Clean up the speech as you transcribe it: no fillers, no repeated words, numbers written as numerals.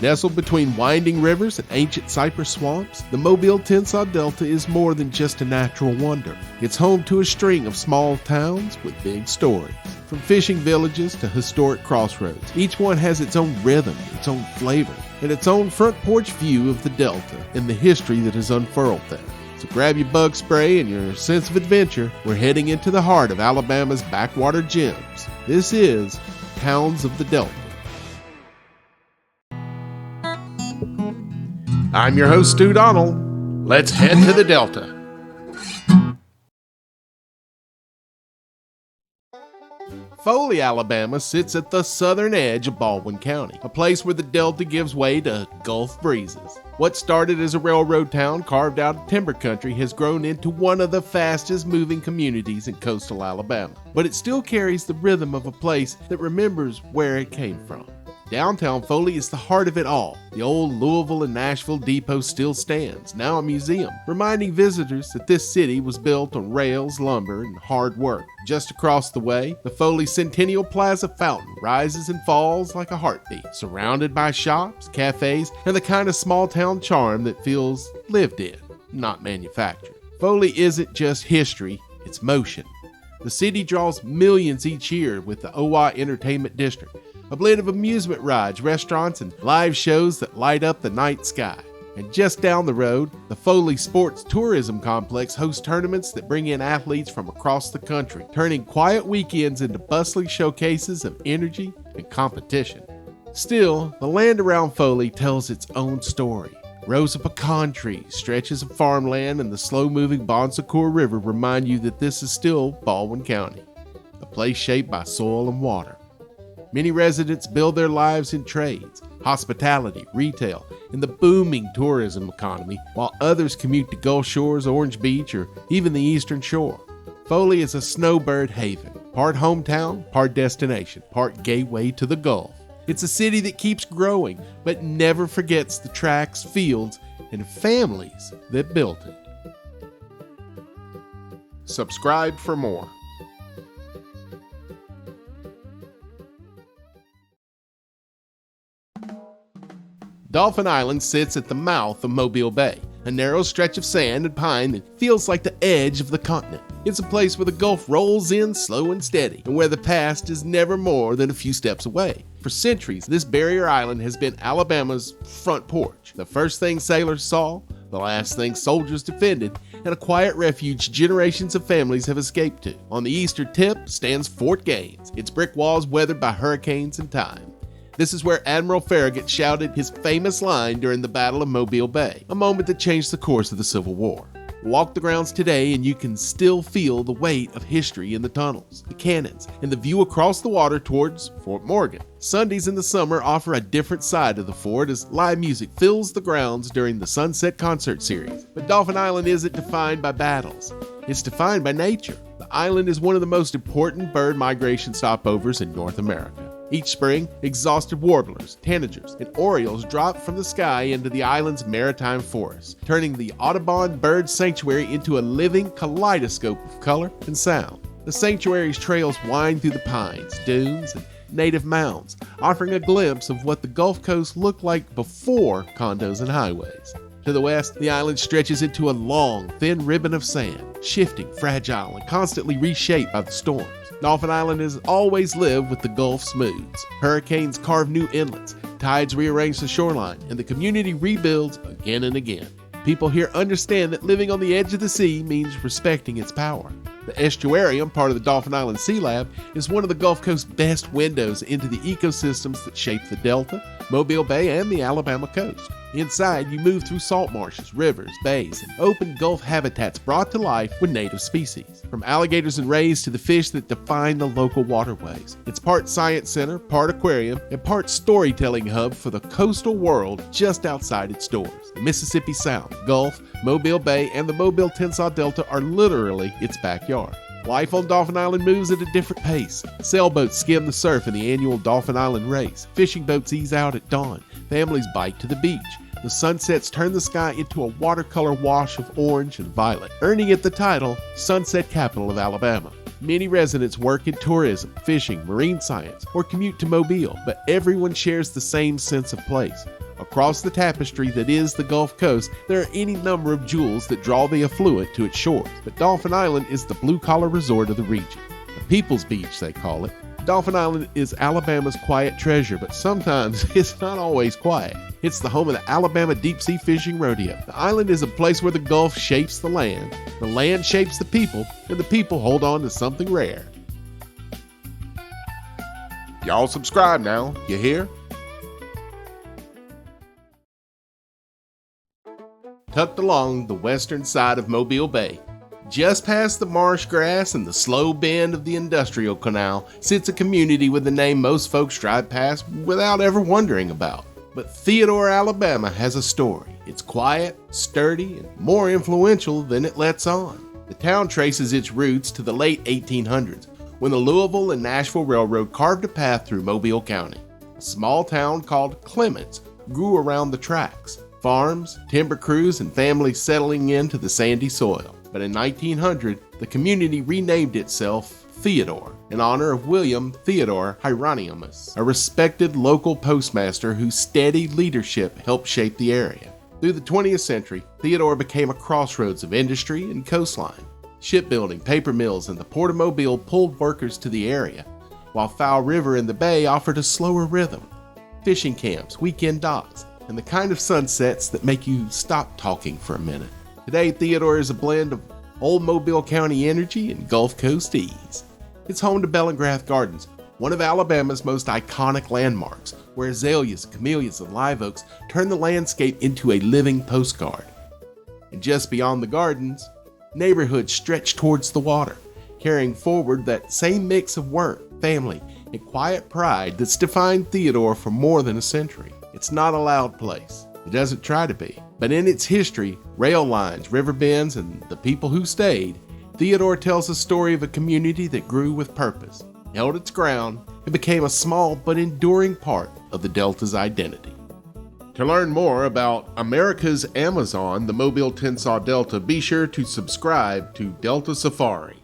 Nestled between winding rivers and ancient cypress swamps, the Mobile-Tensaw Delta is more than just a natural wonder. It's home to a string of small towns with big stories. From fishing villages to historic crossroads, each one has its own rhythm, its own flavor, and its own front porch view of the Delta and the history that has unfurled there. So grab your bug spray and your sense of adventure. We're heading into the heart of Alabama's backwater gems. This is Towns of the Delta. I'm your host, Stu Donald. Let's head to the Delta. Foley, Alabama sits at the southern edge of Baldwin County, a place where the Delta gives way to Gulf breezes. What started as a railroad town carved out of timber country has grown into one of the fastest moving communities in coastal Alabama. But it still carries the rhythm of a place that remembers where it came from. Downtown Foley is the heart of it all. The old Louisville and Nashville depot still stands, now a museum, reminding visitors that this city was built on rails, lumber, and hard work. Just across the way, the Foley Centennial Plaza fountain rises and falls like a heartbeat, surrounded by shops, cafes, and the kind of small-town charm that feels lived in, not manufactured. Foley isn't just history, it's motion. The city draws millions each year with the OWA Entertainment District, a blend of amusement rides, restaurants, and live shows that light up the night sky. And just down the road, the Foley Sports Tourism Complex hosts tournaments that bring in athletes from across the country, turning quiet weekends into bustling showcases of energy and competition. Still, the land around Foley tells its own story. Rows of pecan trees, stretches of farmland, and the slow-moving Bon Secours River remind you that this is still Baldwin County, a place shaped by soil and water. Many residents build their lives in trades, hospitality, retail, and the booming tourism economy, while others commute to Gulf Shores, Orange Beach, or even the Eastern Shore. Foley is a snowbird haven, part hometown, part destination, part gateway to the Gulf. It's a city that keeps growing, but never forgets the tracks, fields, and families that built it. Subscribe for more. Dauphin Island sits at the mouth of Mobile Bay, a narrow stretch of sand and pine that feels like the edge of the continent. It's a place where the Gulf rolls in slow and steady, and where the past is never more than a few steps away. For centuries, this barrier island has been Alabama's front porch, the first thing sailors saw, the last thing soldiers defended, and a quiet refuge generations of families have escaped to. On the eastern tip stands Fort Gaines, its brick walls weathered by hurricanes and time. This is where Admiral Farragut shouted his famous line during the Battle of Mobile Bay, a moment that changed the course of the Civil War. Walk the grounds today and you can still feel the weight of history in the tunnels, the cannons, and the view across the water towards Fort Morgan. Sundays in the summer offer a different side of the fort as live music fills the grounds during the Sunset Concert Series. But Dauphin Island isn't defined by battles. It's defined by nature. The island is one of the most important bird migration stopovers in North America. Each spring, exhausted warblers, tanagers, and orioles drop from the sky into the island's maritime forests, turning the Audubon Bird Sanctuary into a living kaleidoscope of color and sound. The sanctuary's trails wind through the pines, dunes, and native mounds, offering a glimpse of what the Gulf Coast looked like before condos and highways. To the west, the island stretches into a long, thin ribbon of sand, shifting, fragile, and constantly reshaped by the storms. Dauphin Island has always lived with the Gulf's moods. Hurricanes carve new inlets, tides rearrange the shoreline, and the community rebuilds again and again. People here understand that living on the edge of the sea means respecting its power. The estuarium, part of the Dauphin Island Sea Lab, is one of the Gulf Coast's best windows into the ecosystems that shape the Delta, Mobile Bay, and the Alabama coast. Inside, you move through salt marshes, rivers, bays, and open Gulf habitats brought to life with native species, from alligators and rays to the fish that define the local waterways. It's part science center, part aquarium, and part storytelling hub for the coastal world just outside its doors. The Mississippi Sound, Gulf, Mobile Bay, and the Mobile-Tensaw Delta are literally its backyard. Life on Dauphin Island moves at a different pace. Sailboats skim the surf in the annual Dauphin Island race. Fishing boats ease out at dawn. Families bike to the beach. The sunsets turn the sky into a watercolor wash of orange and violet, earning it the title Sunset Capital of Alabama. Many residents work in tourism, fishing, marine science, or commute to Mobile, but everyone shares the same sense of place. Across the tapestry that is the Gulf Coast, there are any number of jewels that draw the affluent to its shores, but Dauphin Island is the blue-collar resort of the region. The People's Beach, they call it. Dauphin Island is Alabama's quiet treasure, but sometimes it's not always quiet. It's the home of the Alabama Deep-Sea Fishing Rodeo. The island is a place where the Gulf shapes the land shapes the people, and the people hold on to something rare. Y'all subscribe now, you hear? Tucked along the western side of Mobile Bay, just past the marsh grass and the slow bend of the industrial canal, sits a community with a name most folks drive past without ever wondering about. But Theodore, Alabama has a story. It's quiet, sturdy, and more influential than it lets on. The town traces its roots to the late 1800s, when the Louisville and Nashville Railroad carved a path through Mobile County. A small town called Clements grew around the tracks. Farms, timber crews, and families settling into the sandy soil. But in 1900, the community renamed itself Theodore in honor of William Theodore Hieronymus, a respected local postmaster whose steady leadership helped shape the area. Through the 20th century, Theodore became a crossroads of industry and coastline. Shipbuilding, paper mills, and the Port of Mobile pulled workers to the area, while Foul River in the bay offered a slower rhythm. Fishing camps, weekend docks, and the kind of sunsets that make you stop talking for a minute. Today, Theodore is a blend of old Mobile County energy and Gulf Coast ease. It's home to Bellingrath Gardens, one of Alabama's most iconic landmarks, where azaleas, camellias, and live oaks turn the landscape into a living postcard. And just beyond the gardens, neighborhoods stretch towards the water, carrying forward that same mix of work, family, and quiet pride that's defined Theodore for more than a century. It's not a loud place. It doesn't try to be. But in its history, rail lines, river bends, and the people who stayed, Theodore tells a story of a community that grew with purpose, held its ground, and became a small but enduring part of the Delta's identity. To learn more about America's Amazon, the Mobile Tensaw Delta, be sure to subscribe to Delta Safari.